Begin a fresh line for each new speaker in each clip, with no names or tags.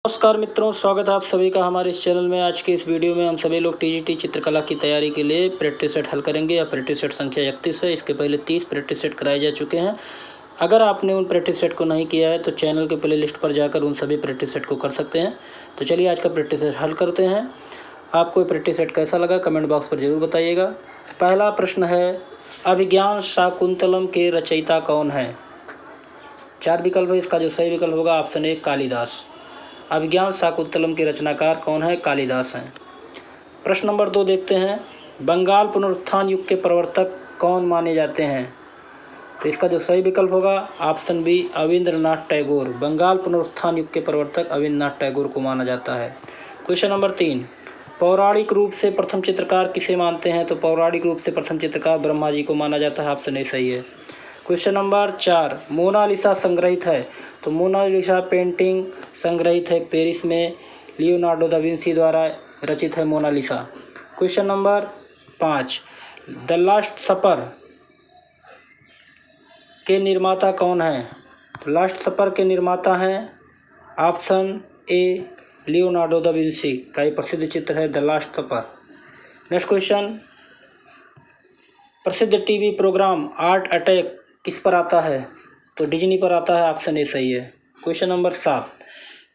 नमस्कार मित्रों, स्वागत है आप सभी का हमारे इस चैनल में। आज के इस वीडियो में हम सभी लोग टीजीटी चित्रकला की तैयारी के लिए प्रैक्टिस सेट हल करेंगे। या प्रैक्टिस सेट संख्या 31 है। इसके पहले 30 प्रैक्टिस सेट कराए जा चुके हैं। अगर आपने उन प्रैक्टिस सेट को नहीं किया है तो चैनल के प्लेलिस्ट पर जाकर उन सभी प्रैक्टिस सेट को कर सकते हैं। तो चलिए आज का प्रैक्टिस सेट हल करते हैं। आपको प्रैक्टिस सेट कैसा लगा कमेंट बॉक्स पर जरूर बताइएगा। पहला प्रश्न है, अभिज्ञान शाकुंतलम के रचयिता कौन है? 4 विकल्प है। इसका जो सही विकल्प होगा ऑप्शन ए कालिदास। अभिज्ञान शाकुंतलम के रचनाकार कौन है? कालिदास हैं। प्रश्न नंबर 2 देखते हैं, बंगाल पुनरुत्थान युग के प्रवर्तक कौन माने जाते हैं? तो इसका जो सही विकल्प होगा ऑप्शन बी अविंद्रनाथ टैगोर। बंगाल पुनरुत्थान युग के प्रवर्तक अविंद्रनाथ टैगोर को माना जाता है। क्वेश्चन नंबर 3, पौराणिक रूप से प्रथम चित्रकार किसे मानते हैं? तो पौराणिक रूप से प्रथम चित्रकार ब्रह्मा जी को माना जाता है। ऑप्शन ए सही है। क्वेश्चन नंबर 4, मोनालिसा संग्रहित है? तो मोनालिसा पेंटिंग संग्रहित है पेरिस में, लियोनार्डो दा विंसी द्वारा रचित है Mona Lisa. Question number 5, the Last Supper के निर्माता कौन है? लास्ट सपर के निर्माता हैं option A Leonardo da Vinci का ये प्रसिद्ध चित्र है the Last Supper. Next question, प्रसिद्ध टीवी प्रोग्राम आर्ट अटैक किस पर आता है? तो डिज्नी पर आता है। ऑप्शन ए सही है। क्वेश्चन नंबर 7,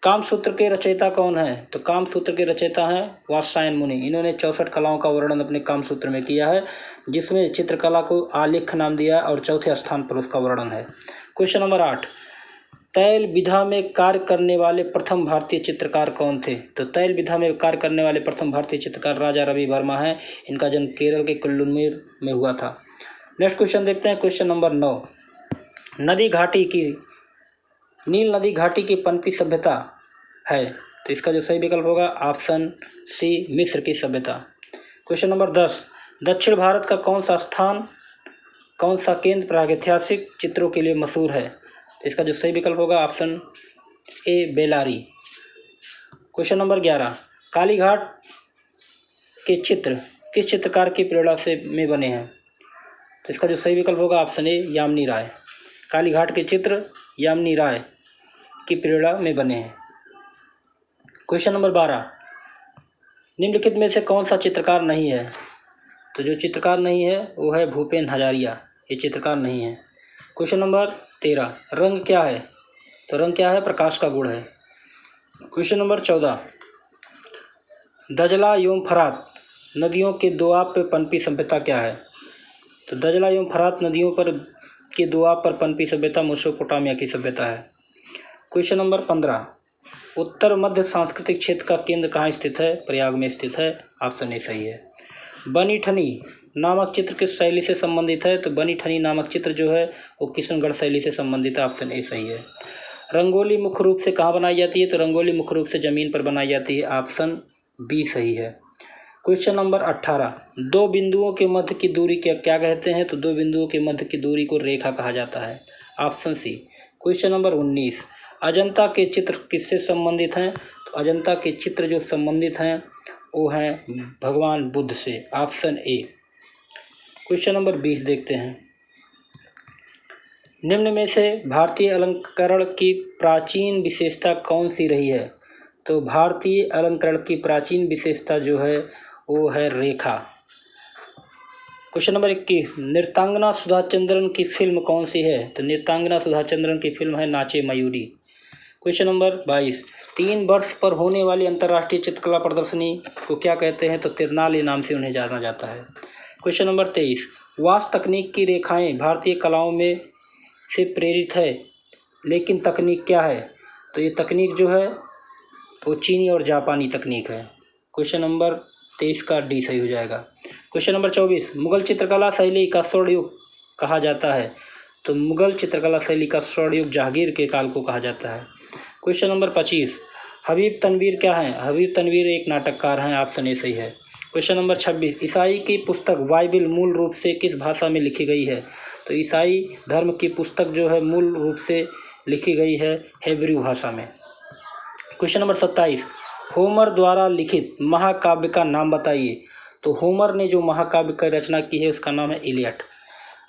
कामसूत्र के रचयिता कौन है? तो कामसूत्र के रचयिता हैं वात्स्यायन मुनि। इन्होंने 64 कलाओं का वर्णन अपने कामसूत्र में किया है, जिसमें चित्रकला को आलेख नाम दिया और चौथे स्थान पर उसका वर्णन है। क्वेश्चन नंबर 8, तैल विधा में कार्य करने वाले प्रथम भारतीय चित्रकार कौन थे? तो तैल विधा में कार्य करने वाले प्रथम भारतीय चित्रकार राजा रवि वर्मा हैं। इनका जन्म केरल के कुल्लुमेर में हुआ था। नेक्स्ट क्वेश्चन देखते हैं। क्वेश्चन नंबर 9, नील नदी घाटी की पनपी सभ्यता है? तो इसका जो सही विकल्प होगा ऑप्शन सी मिस्र की सभ्यता। क्वेश्चन नंबर 10, दक्षिण भारत का कौन सा केंद्र प्रागैतिहासिक चित्रों के लिए मशहूर है? तो इसका जो सही विकल्प होगा option A Bellary. Question number 11, Kalighat के चित्र किस चित्रकार की प्रेरणा से में बने हैं? तो इसका जो सही विकल्प होगा ऑप्शन ए यामिनी राय। कालीघाट के चित्र यामिनी राय की प्रेरणा में बने हैं। क्वेश्चन नंबर 12, निम्नलिखित में से कौन सा चित्रकार नहीं है? तो जो चित्रकार नहीं है वो है भूपेन हजारिया। ये चित्रकार नहीं है। क्वेश्चन नंबर 13, रंग क्या है? तो रंग क्या है? प्रकाश का गुण है। क्वेश्चन नंबर 14, दजला एवं फरात नदियों के दोआब पर पनपी सभ्यता क्या है? तो दजला एवं फरात नदियों पर के दोआब पर पनपी सभ्यता मेसोपोटामिया की सभ्यता है। क्वेश्चन नंबर 15, उत्तर मध्य सांस्कृतिक क्षेत्र का केंद्र कहाँ स्थित है? प्रयाग में स्थित है। ऑप्शन ए सही है। बनी ठनी नामक चित्र किस शैली से संबंधित है? तो बनी ठनी नामक चित्र जो है वो किशनगढ़ शैली से संबंधित है। ऑप्शन ए सही है। रंगोली मुख्य रूप से कहाँ बनाई जाती है? तो रंगोली मुख्य रूप से जमीन पर बनाई जाती है। ऑप्शन बी सही है। क्वेश्चन नंबर 18, दो बिंदुओं के मध्य की दूरी क्या कहते हैं? तो दो बिंदुओं के मध्य की दूरी को रेखा कहा जाता है। Option C. Question number 19, Ajanta के चित्र किससे संबंधित हैं? तो अजंता के चित्र जो संबंधित हैं वो हैं भगवान बुद्ध से। Option A. क्वेश्चन नंबर 20 देखते हैं, निम्न में से भारतीय अलंकरण की प्राचीन विशेषता कौन सी रही है? तो भारतीय अलंकरण की प्राचीन विशेषता जो है वो है रेखा। क्वेश्चन नंबर 21, नृत्यांगना सुधाचंद्रन की फिल्म कौन सी है? तो नृत्यांगना सुधाचंद्रन की फिल्म है नाचे मयूरी। क्वेश्चन नंबर 22, 3 वर्ष पर होने वाली अंतर्राष्ट्रीय चित्रकला प्रदर्शनी को क्या कहते हैं? तो तिरनाली नाम से उन्हें जाना जाता है। क्वेश्चन नंबर 23, वास तकनीक की रेखाएं भारतीय कलाओं में से प्रेरित है, लेकिन तकनीक क्या है? तो ये तकनीक जो है वो चीनी और जापानी तकनीक है। क्वेश्चन नंबर 23 का डी सही हो जाएगा। क्वेश्चन नंबर 24, मुगल चित्रकला शैली का स्वर्ण युग कहा जाता है? तो मुगल चित्रकला शैली का स्वर्ण युग जहांगीर के काल को कहा जाता है। क्वेश्चन नंबर 25, हबीब तनवीर क्या है? हबीब तनवीर एक नाटककार हैं। ऑप्शन ए सही है। क्वेश्चन नंबर 26, ईसाई की पुस्तक बाइबिल मूल रूप से किस भाषा में लिखी गई है? तो ईसाई धर्म की पुस्तक जो है मूल रूप से लिखी गई है हेब्रू भाषा में। क्वेश्चन नंबर 27, होमर द्वारा लिखित महाकाव्य का नाम बताइए। तो होमर ने जो महाकाव्य की रचना की है उसका नाम है इलियड।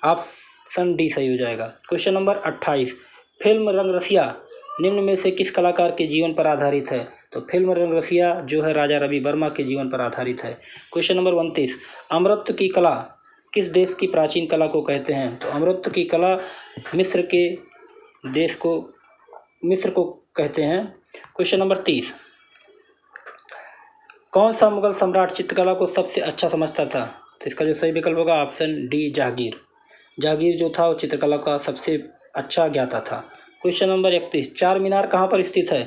ऑप्शन डी सही हो जाएगा। क्वेश्चन नंबर 28, फिल्म रंगरसिया निम्न में से किस कलाकार के जीवन पर आधारित है? तो फिल्म रंगरसिया जो है राजा रवि वर्मा के जीवन पर आधारित है। क्वेश्चन नंबर 29, अमृत की कला किस देश की प्राचीन कला को कहते हैं? तो अमृत की कला मिस्र को कहते हैं। क्वेश्चन नंबर 30, कौन सा मुगल सम्राट चित्रकला को सबसे अच्छा समझता था? तो इसका जो सही विकल्प होगा ऑप्शन डी जहांगीर। जहांगीर जो था वो चित्रकला का सबसे अच्छा ज्ञाता था। क्वेश्चन नंबर 31, चार मीनार कहाँ पर स्थित है?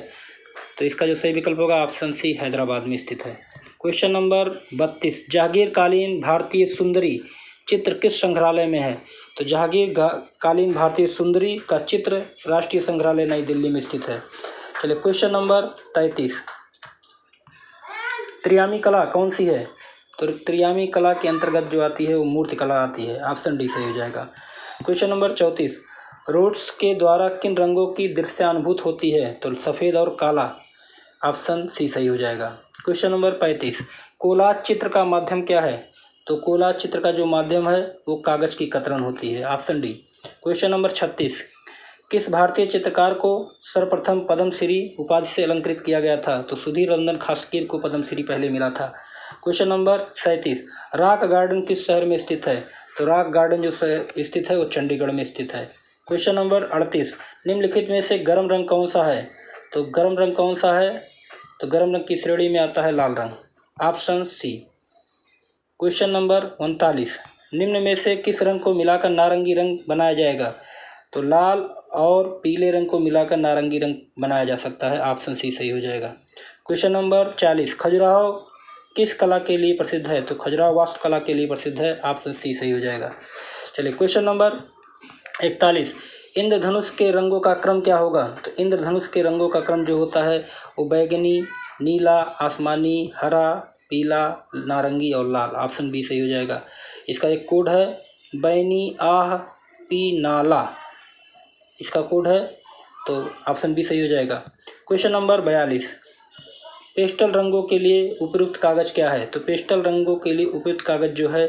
तो इसका जो सही विकल्प होगा ऑप्शन सी हैदराबाद में स्थित है। क्वेश्चन नंबर 32, जहांगीर कालीन भारतीय सुंदरी चित्र किस संग्रहालय में है? तो जहांगीर कालीन भारतीय सुंदरी का चित्र राष्ट्रीय संग्रहालय नई दिल्ली में स्थित है। चलिए क्वेश्चन नंबर 33, त्रियामी कला कौन सी है? तो त्रियामी कला के अंतर्गत जो आती है वो मूर्ति कला आती है। ऑप्शन डी सही हो जाएगा। क्वेश्चन नंबर 34, रोड्स के द्वारा किन रंगों की दृश्यानुभूति होती है? तो सफ़ेद और काला। ऑप्शन सी सही हो जाएगा। क्वेश्चन नंबर 35, कोलाज चित्र का माध्यम क्या है? तो कोलाज चित्र का जो माध्यम है वो कागज़ की कतरन होती है। Option D. क्वेश्चन नंबर 36, किस भारतीय चित्रकार को सर्वप्रथम पद्मश्री उपाधि से अलंकृत किया गया था? तो सुधीर रंजन खासकीर को पद्मश्री पहले मिला था। क्वेश्चन नंबर 37, रॉक गार्डन किस शहर में स्थित है? तो रॉक गार्डन जो स्थित है वो चंडीगढ़ में स्थित है। क्वेश्चन नंबर 38, निम्नलिखित में से गर्म रंग कौन सा है? तो गर्म रंग कौन सा है? तो गर्म रंग की श्रेणी में आता है लाल रंग। Option C. क्वेश्चन नंबर 39, निम्न में से किस रंग को मिलाकर नारंगी रंग बनाया जाएगा? तो लाल और पीले रंग को मिलाकर नारंगी रंग बनाया जा सकता है। ऑप्शन सी सही हो जाएगा। क्वेश्चन नंबर 40, खजुराहो किस कला के लिए प्रसिद्ध है? तो खजुराहो वास्तुकला के लिए प्रसिद्ध है। ऑप्शन सी सही हो जाएगा। चलिए क्वेश्चन नंबर 41, इंद्रधनुष के रंगों का क्रम क्या होगा? तो इंद्रधनुष के रंगों का क्रम जो होता है वो बैगनी, नीला, आसमानी, हरा, पीला, नारंगी और लाल। ऑप्शन बी सही हो जाएगा। इसका एक कोड है बैनी आह पी नाला, इसका कोड है, तो ऑप्शन बी सही हो जाएगा। क्वेश्चन नंबर 42, पेस्टल रंगों के लिए उपयुक्त कागज़ क्या है? तो पेस्टल रंगों के लिए उपयुक्त कागज़ जो है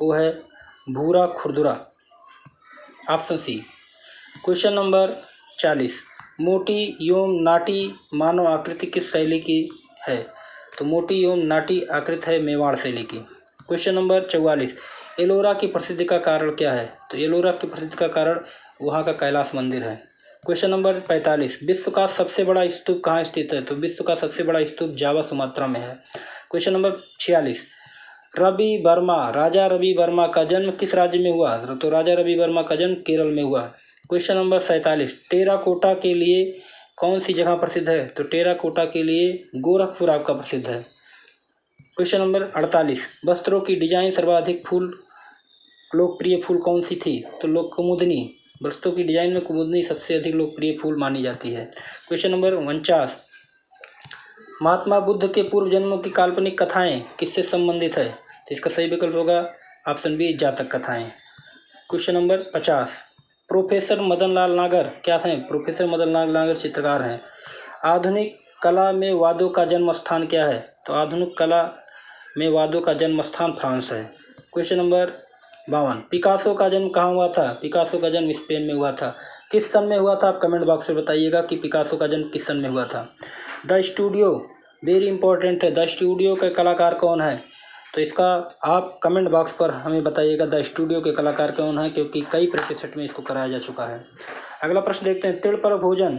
वो है भूरा खुरदुरा। Option C. क्वेश्चन नंबर 40, मोटी एवं नाटी मानव आकृति किस शैली की है? तो मोटी एवं नाटी आकृति है मेवाड़ शैली की। क्वेश्चन नंबर 44, एलोरा की प्रसिद्धि का कारण क्या है? तो एलोरा की प्रसिद्धि का कारण वहाँ का कैलाश मंदिर है। क्वेश्चन नंबर 45, विश्व का सबसे बड़ा स्तूप कहाँ स्थित है? तो विश्व का सबसे बड़ा स्तूप जावा सुमात्रा में है। क्वेश्चन नंबर 46, राजा रवि वर्मा का जन्म किस राज्य में हुआ? तो राजा रवि वर्मा का जन्म केरल में हुआ। क्वेश्चन नंबर 47, टेराकोटा के लिए कौन सी जगह प्रसिद्ध है? तो टेराकोटा के लिए गोरखपुर आपका प्रसिद्ध है। क्वेश्चन नंबर 48, वस्त्रों की डिजाइन सर्वाधिक लोकप्रिय फूल कौन सी थी? तो कुमुदनी। वस्त्रों की डिजाइन में कुमुदनी सबसे अधिक लोकप्रिय फूल मानी जाती है। क्वेश्चन नंबर 49, महात्मा बुद्ध के पूर्व जन्मों की काल्पनिक कथाएं किससे संबंधित है? तो इसका सही विकल्प होगा ऑप्शन बी जातक कथाएं। Question number 50, professor Madan Lal नागर क्या हैं? प्रोफेसर मदन लाल नागर चित्रकार हैं। आधुनिक कला में वादों का जन्म स्थान क्या है? तो आधुनिक कला में वादों का जन्म स्थान फ्रांस है। क्वेश्चन नंबर 52, पिकासो का जन्म कहाँ हुआ था? पिकासो का जन्म स्पेन में हुआ था। किस सन में हुआ था? आप कमेंट बॉक्स में बताइएगा कि पिकासो का जन्म किस सन में हुआ था। द स्टूडियो वेरी इंपॉर्टेंट है, द स्टूडियो के कलाकार कौन है? तो इसका आप कमेंट बॉक्स पर हमें बताइएगा द स्टूडियो के कलाकार कौन है, क्योंकि कई प्रतिशत में इसको कराया जा चुका है। अगला प्रश्न देखते हैं, तिल पर भोजन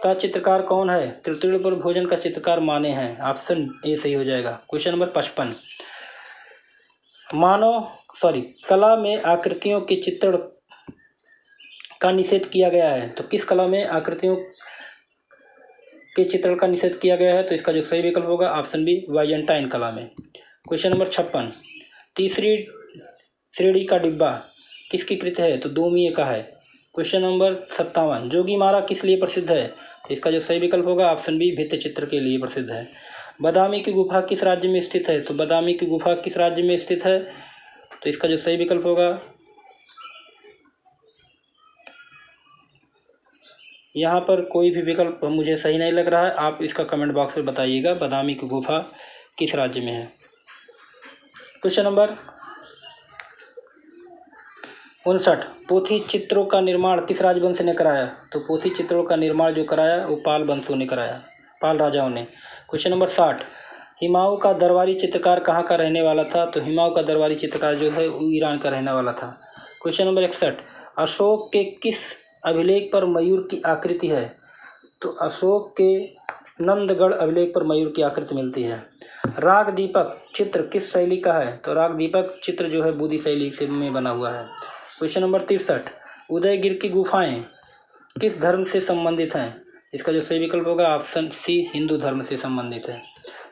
का चित्रकार कौन है? तिल पर भोजन का चित्रकार माने हैं। ऑप्शन ए सही हो जाएगा। क्वेश्चन नंबर 55, कला में आकृतियों के चित्रण का निषेध किया गया है। तो किस कला में आकृतियों के चित्रण का निषेध किया गया है? तो इसका जो सही विकल्प होगा ऑप्शन बी वाइजेंटाइन कला में। क्वेश्चन नंबर 56, तीसरी श्रेणी का डिब्बा किसकी कृति है? तो दोमिये का है। क्वेश्चन नंबर 57, जोगीमारा किस लिए प्रसिद्ध है? तो इसका जो सही विकल्प होगा ऑप्शन बी भित्ति चित्र के लिए प्रसिद्ध है। बादामी की गुफा किस राज्य में स्थित है? तो बादामी की गुफा किस राज्य में स्थित है? तो इसका जो सही विकल्प होगा, यहाँ पर कोई भी विकल्प मुझे सही नहीं लग रहा है, आप इसका कमेंट बॉक्स में बताइएगा बादामी की गुफा किस राज्य में है। क्वेश्चन नंबर 59 पोथी चित्रों का निर्माण किस राजवंश ने कराया? तो पोथी चित्रों का निर्माण जो कराया वो पाल वंशों ने कराया, पाल राजाओं ने। क्वेश्चन नंबर 60 हुमायूं का दरबारी चित्रकार कहाँ का रहने वाला था? तो हुमायूं का दरबारी चित्रकार जो है वो ईरान का रहने वाला था। क्वेश्चन नंबर 61 अशोक के किस अभिलेख पर मयूर की आकृति है? तो अशोक के नंदगढ़ अभिलेख पर मयूर की आकृति मिलती है। राग दीपक चित्र किस शैली का है? तो राग दीपक चित्र जो है बूदी शैली से में बना हुआ है। क्वेश्चन नंबर 63 उदयगिर की गुफाएं किस धर्म से संबंधित हैं? इसका जो सही विकल्प होगा ऑप्शन सी हिंदू धर्म से संबंधित है।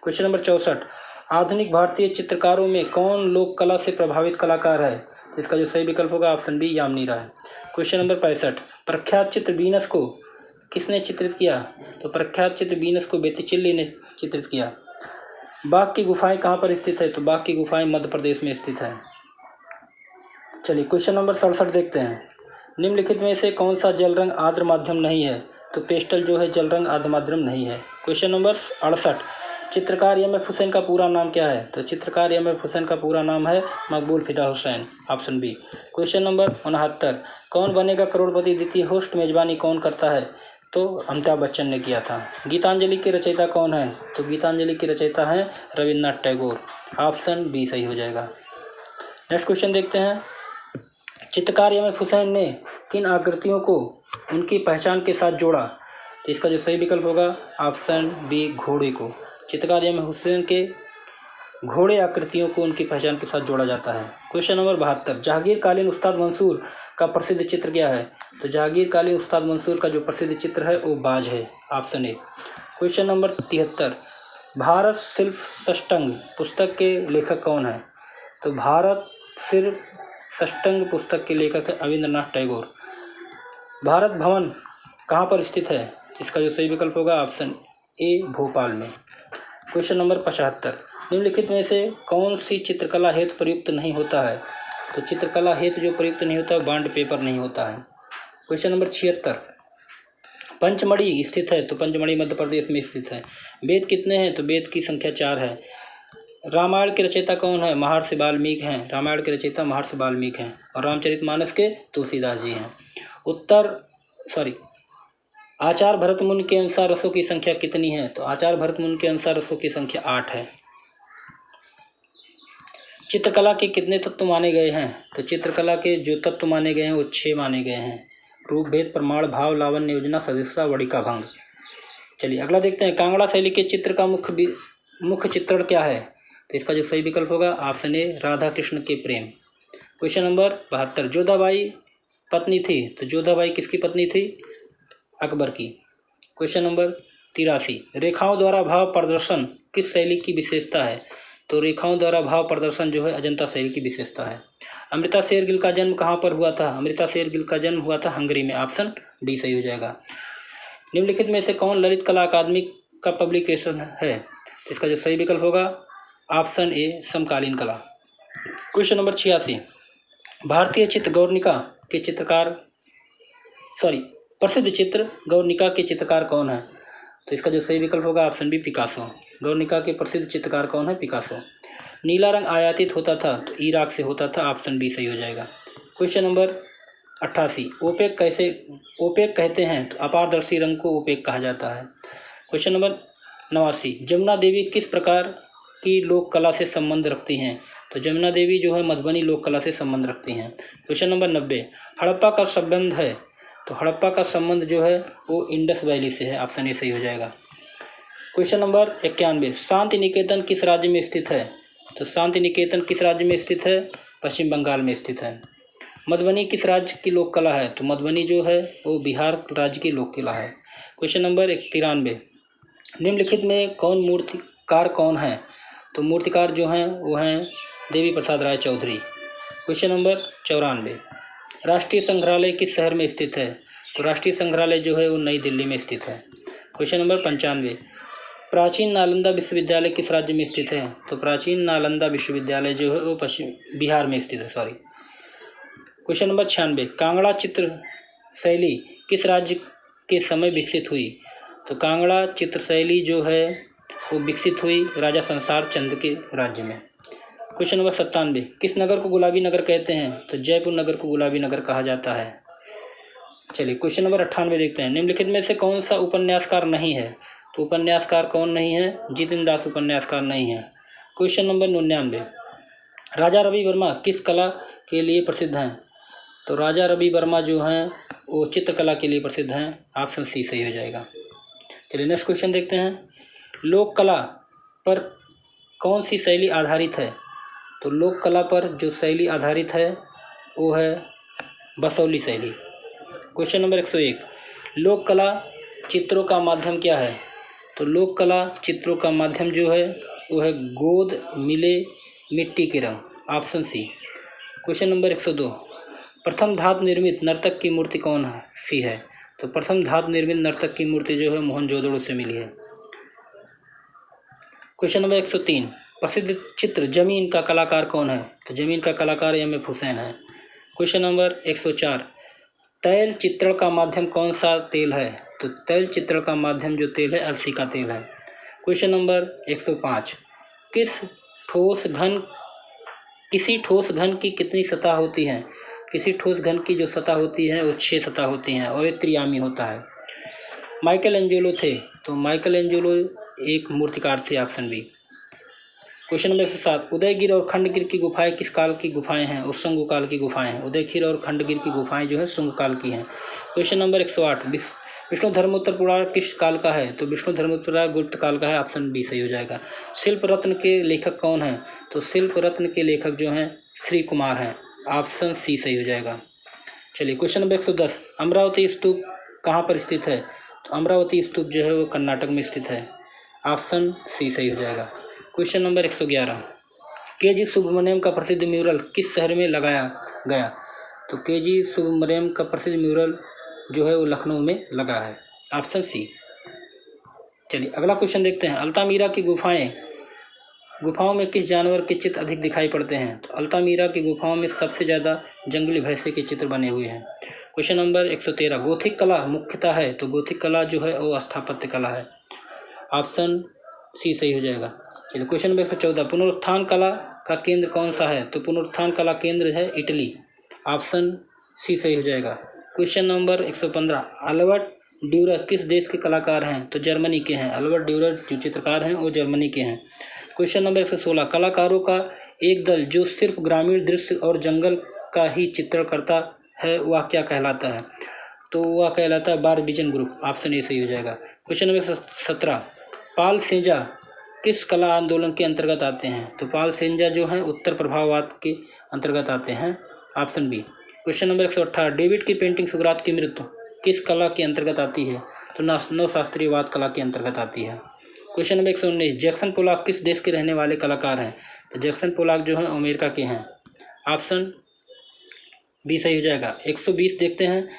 क्वेश्चन नंबर 64 आधुनिक भारतीय चित्रकारों में कौन लोक कला से प्रभावित कलाकार है? इसका जो सही विकल्प होगा ऑप्शन बी यामिनी राय। क्वेश्चन नंबर 65 प्रख्यात चित्र वीनस को किसने चित्रित किया? तो प्रख्यात चित्र वीनस को बेत्तिचेल्ली ने चित्रित किया। बाघ की गुफाएं कहाँ पर स्थित है? तो बाघ की गुफाएं मध्य प्रदेश में स्थित है। चलिए क्वेश्चन नंबर 67 देखते हैं। निम्नलिखित में से कौन सा जल रंग आर्द्र माध्यम नहीं है? तो पेस्टल जो है जल रंग आर्द्र माध्यम नहीं है। क्वेश्चन नंबर 68 चित्रकार एम एफ हुसैन का पूरा नाम क्या है? तो चित्रकार एम एफ हुसैन का पूरा नाम है Maqbool Fida Husain, option B. Question number 69 कौन बनेगा करोड़पति द्वितीय होस्ट मेजबानी कौन करता है? तो अमिताभ बच्चन ने किया था। गीतांजलि के रचयिता कौन है? तो गीतांजलि के रचयिता हैं रविन्द्रनाथ टैगोर, ऑप्शन बी सही हो जाएगा। नेक्स्ट क्वेश्चन देखते हैं। चित्रकार एम एफ हुसैन ने किन आकृतियों को उनकी पहचान के साथ जोड़ा? तो इसका जो सही विकल्प होगा ऑप्शन बी घोड़े को। चित्रकार एम एफ हुसैन के घोड़े आकृतियों को उनकी पहचान के साथ जोड़ा जाता है। क्वेश्चन नंबर 72 जहांगीरकालीन उस्ताद मंसूर का प्रसिद्ध चित्र क्या है? तो जहांगीरकालीन उस्ताद मंसूर का जो प्रसिद्ध चित्र है वो बाज है, option A. Question number 73 Bharat शिल्प षष्टंग पुस्तक के लेखक कौन है? तो भारत शिल्प षष्टंग पुस्तक के लेखक है रविन्द्रनाथ टैगोर। भारत भवन कहाँ पर स्थित है? इसका जो सही विकल्प होगा ऑप्शन ए भोपाल में। क्वेश्चन नंबर 75 निम्नलिखित में से कौन सी चित्रकला हेतु प्रयुक्त नहीं होता है? तो चित्रकला हेतु जो प्रयुक्त नहीं होता है बॉन्ड पेपर नहीं होता है। क्वेश्चन नंबर 76 पंचमढ़ी स्थित है? तो पंचमढ़ी मध्य प्रदेश में स्थित है। वेद कितने हैं? तो वेद की संख्या 4 है। रामायण के रचयिता कौन है? महर्षि वाल्मीकि हैं। रामायण के रचयिता महर्षि वाल्मीकि हैं और रामचरितमानस के तुलसीदास जी हैं। आचार्य भरत मुनि के अनुसार रसों की संख्या कितनी है? तो आचार्य भरत मुनि के अनुसार रसों की संख्या 8 है। चित्रकला के कितने तत्व माने गए हैं? तो चित्रकला के जो तत्व माने गए हैं वो 6 माने गए हैं। रूप भेद प्रमाण भाव लावण्य योजना सदस्यता वड़िका भंग। चलिए अगला देखते हैं। कांगड़ा शैली के चित्र का मुख्य चित्रण क्या है? तो इसका जो सही विकल्प होगा ऑप्शन ए राधा कृष्ण के प्रेम। क्वेश्चन नंबर 72 जोधाबाई पत्नी थी? तो जोधाबाई किसकी पत्नी थी? अकबर की। क्वेश्चन नंबर 83 रेखाओं द्वारा भाव प्रदर्शन किस शैली की विशेषता है? तो रेखाओं द्वारा भाव प्रदर्शन जो है अजंता शैली की विशेषता है। अमृता शेरगिल का जन्म कहाँ पर हुआ था? अमृता शेरगिल का जन्म हुआ था हंगरी में, ऑप्शन डी सही हो जाएगा। निम्नलिखित में से कौन ललित कला अकादमी का पब्लिकेशन है? इसका जो सही विकल्प होगा ऑप्शन ए समकालीन कला। क्वेश्चन नंबर 86 भारतीय चित्र गौरनिका के चित्रकार प्रसिद्ध चित्र गौरनिका के चित्रकार कौन है? तो इसका जो सही विकल्प होगा ऑप्शन बी पिकासो। गौरनिका के प्रसिद्ध चित्रकार कौन है? पिकासो। नीला रंग आयातित होता था? तो इराक से होता था, ऑप्शन बी सही हो जाएगा। क्वेश्चन नंबर 88 ओपेक कहते हैं? तो अपारदर्शी रंग को ओपेक कहा जाता है। क्वेश्चन नंबर 89 जमुना देवी किस प्रकार की लोक कला से संबंध रखती हैं? तो जमुना देवी जो है मधुबनी लोक कला से संबंध रखती हैं। क्वेश्चन नंबर 90 हड़प्पा का संबंध है? तो हड़प्पा का संबंध जो है वो इंडस वैली से है, ऑप्शन ए सही हो जाएगा। क्वेश्चन नंबर 91 शांति निकेतन किस राज्य में स्थित है? तो शांति निकेतन किस राज्य में स्थित है? पश्चिम बंगाल में स्थित है। मधुबनी किस राज्य की लोक कला है? तो मधुबनी जो है वो बिहार राज्य की लोक कला है। क्वेश्चन नंबर 93 निम्नलिखित में मूर्तिकार कौन है? तो मूर्तिकार जो हैं वो हैं देवी प्रसाद राय चौधरी। क्वेश्चन नंबर 94 राष्ट्रीय संग्रहालय किस शहर में स्थित है? तो राष्ट्रीय संग्रहालय जो है वो नई दिल्ली में स्थित है। क्वेश्चन नंबर 95 प्राचीन नालंदा विश्वविद्यालय किस राज्य में स्थित है? तो प्राचीन नालंदा विश्वविद्यालय जो है वो बिहार में स्थित है, क्वेश्चन नंबर 96 कांगड़ा चित्र शैली किस राज्य के समय विकसित हुई? तो कांगड़ा चित्र शैली जो है वो विकसित हुई राजा संसार चंद्र के राज्य में। क्वेश्चन नंबर 97, किस नगर को गुलाबी नगर कहते हैं? तो जयपुर नगर को गुलाबी नगर कहा जाता है। चलिए क्वेश्चन नंबर 98 देखते हैं, निम्नलिखित में से कौन सा उपन्यासकार नहीं है? तो उपन्यासकार कौन नहीं है? जितेंद्र दास उपन्यासकार नहीं है। क्वेश्चन नंबर 99, राजा रवि वर्मा किस कला के लिए प्रसिद्ध हैं? तो राजा रवि वर्मा जो हैं वो चित्रकला के लिए प्रसिद्ध हैं। ऑप्शन सी सही हो जाएगा। चलिए नेक्स्ट क्वेश्चन देखते हैं, लोक कला पर कौन सी शैली आधारित है? तो लोक कला पर जो शैली आधारित है वो है बसौली शैली। क्वेश्चन नंबर 101, लोक कला चित्रों का माध्यम क्या है? तो लोक कला चित्रों का माध्यम जो है वो है गोद मिले मिट्टी के रंग। Option C. क्वेश्चन नंबर 102, प्रथम धातु निर्मित नर्तक की मूर्ति कौन सी है? तो प्रथम धातु निर्मित नर्तक की मूर्ति जो है मोहनजोदड़ो से मिली है। क्वेश्चन नंबर 103, प्रसिद्ध चित्र जमीन का कलाकार कौन है? तो जमीन का कलाकार एम.एफ. हुसैन है। क्वेश्चन नंबर 104, तैल चित्रण का माध्यम कौन सा तेल है? तो तैल चित्रण का माध्यम जो तेल है अलसी का तेल है। क्वेश्चन नंबर 105, किसी ठोस घन की कितनी सतह होती है? किसी ठोस घन की जो सतह होती है वो 6 सतह होती हैं और ये त्रियामी होता है। माइकल एंजेलो थे, तो माइकल एंजेलो एक मूर्तिकार थे। Option B. Question number 107, Udayagiri और खंडगिर की गुफाएं किस काल की गुफाएं हैं? और शुंग काल की गुफाएं हैं। उदयगिर और खंडगिर की गुफाएं जो है शुंग काल की हैं। क्वेश्चन नंबर 108, विष्णु धर्मोत्तर पुराण किस काल का है? तो विष्णु धर्मोत्तर पुराण गुप्त काल का है। ऑप्शन बी सही हो जाएगा। शिल्प रत्न के लेखक कौन हैं? तो शिल्प रत्न के लेखक जो हैं श्री कुमार हैं। ऑप्शन सी सही हो जाएगा। चलिए क्वेश्चन नंबर 110, अमरावती स्तूप कहाँ पर स्थित है? तो अमरावती स्तूप जो है वो कर्नाटक में स्थित है। ऑप्शन सी सही हो जाएगा। Question number 111, KG. सुब्रमण्यम का प्रसिद्ध म्यूरल किस शहर में लगाया गया? तो के.जी. सुब्रमण्यम का प्रसिद्ध म्यूरल जो है वो लखनऊ में लगा है। Option C. चलिए अगला क्वेश्चन देखते हैं, अल्तामीरा की गुफाओं में किस जानवर के चित्र अधिक दिखाई पड़ते हैं? तो अल्तामीरा की गुफाओं में सबसे ज़्यादा जंगली भैंसे के चित्र बने हुए हैं। क्वेश्चन नंबर 113, गोथिक कला मुख्यतः है? तो गोथिक कला जो है वो स्थापत्य कला है। ऑप्शन सी सही हो जाएगा। चलिए क्वेश्चन नंबर 114, पुनरुत्थान कला का केंद्र कौन सा है? तो पुनरुत्थान कला केंद्र है इटली। ऑप्शन सी सही हो जाएगा। क्वेश्चन नंबर 115, अल्बर्ट ड्यूरर किस देश के कलाकार हैं? तो जर्मनी के हैं। अल्बर्ट ड्यूरर जो चित्रकार हैं वो जर्मनी के हैं। क्वेश्चन नंबर 116, कलाकारों का एक दल जो सिर्फ ग्रामीण दृश्य और जंगल का ही चित्रण करता है वह क्या कहलाता है? तो वह कहलाता है बारबीजन ग्रुप। ऑप्शन ए सही हो जाएगा। क्वेश्चन नंबर 117, पाल सेंजा किस कला आंदोलन के अंतर्गत आते हैं? तो पाल सेंजा जो हैं उत्तर प्रभाववाद के अंतर्गत आते हैं। Option B. Question number 118, David की पेंटिंग सुकरात की मृत्यु किस कला के अंतर्गत आती है? तो नवशास्त्रीयवाद कला के अंतर्गत आती है। क्वेश्चन नंबर 119, जैक्सन पोलाक किस देश के रहने वाले कलाकार हैं? तो जैक्सन पोलाक जो हैं अमेरिका के हैं। ऑप्शन बी सही हो जाएगा। 120 देखते हैं,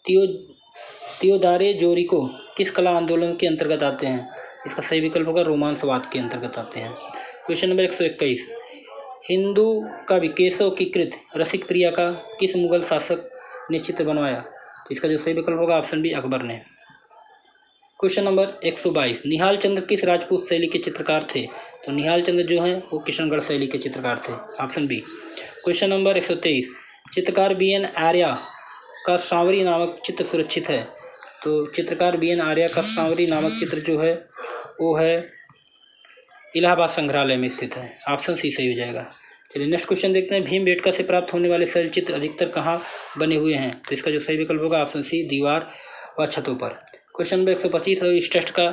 तियोदारे जोरिको किस कला आंदोलन के अंतर्गत आते हैं? इसका सही विकल्प होगा रोमांसवाद के अंतर्गत आते हैं। क्वेश्चन नंबर 121, हिंदू कवि केशव की कृत रसिक प्रिया का किस मुगल शासक ने चित्र बनवाया? इसका जो सही विकल्प होगा ऑप्शन बी अकबर ने। क्वेश्चन नंबर 122, निहाल चंद्र किस राजपूत शैली के चित्रकार थे? तो निहाल चंद्र जो हैं वो किशनगढ़ शैली के चित्रकार थे। Option B. क्वेश्चन नंबर 123, चित्रकार बी.एन. आर्या का सांवरी नामक चित्र सुरक्षित है? तो चित्रकार बी.एन. आर्या का सांवरी नामक चित्र जो है वो है इलाहाबाद संग्रहालय में स्थित है। ऑप्शन सी सही हो जाएगा। चलिए नेक्स्ट क्वेश्चन देखते हैं, भीमबेटका से प्राप्त होने वाले शैल चित्र अधिकतर कहाँ बने हुए हैं? तो इसका जो सही विकल्प होगा ऑप्शन सी दीवार व छतों पर। क्वेश्चन नंबर 125 और इस टेस्ट का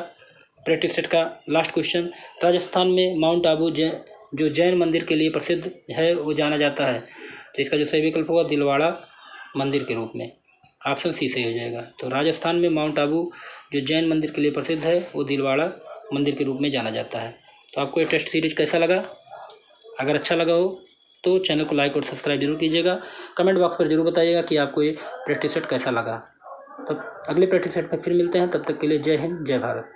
प्रैक्टिस सेट का लास्ट क्वेश्चन, राजस्थान में माउंट आबू जो जैन मंदिर के लिए प्रसिद्ध है वो जाना जाता है, तो इसका जो सही विकल्प होगा दिलवाड़ा मंदिर के रूप में। ऑप्शन सी सही हो जाएगा। तो राजस्थान में माउंट आबू जो जैन मंदिर के लिए प्रसिद्ध है वो दिलवाड़ा मंदिर के रूप में जाना जाता है। तो आपको ये टेस्ट सीरीज कैसा लगा? अगर अच्छा लगा हो तो चैनल को लाइक और सब्सक्राइब जरूर कीजिएगा। कमेंट बॉक्स पर जरूर बताइएगा कि आपको ये प्रैक्टिस सेट कैसा लगा। तब अगले प्रैक्टिस सेट में फिर मिलते हैं, तब तक के लिए जय हिंद जय भारत।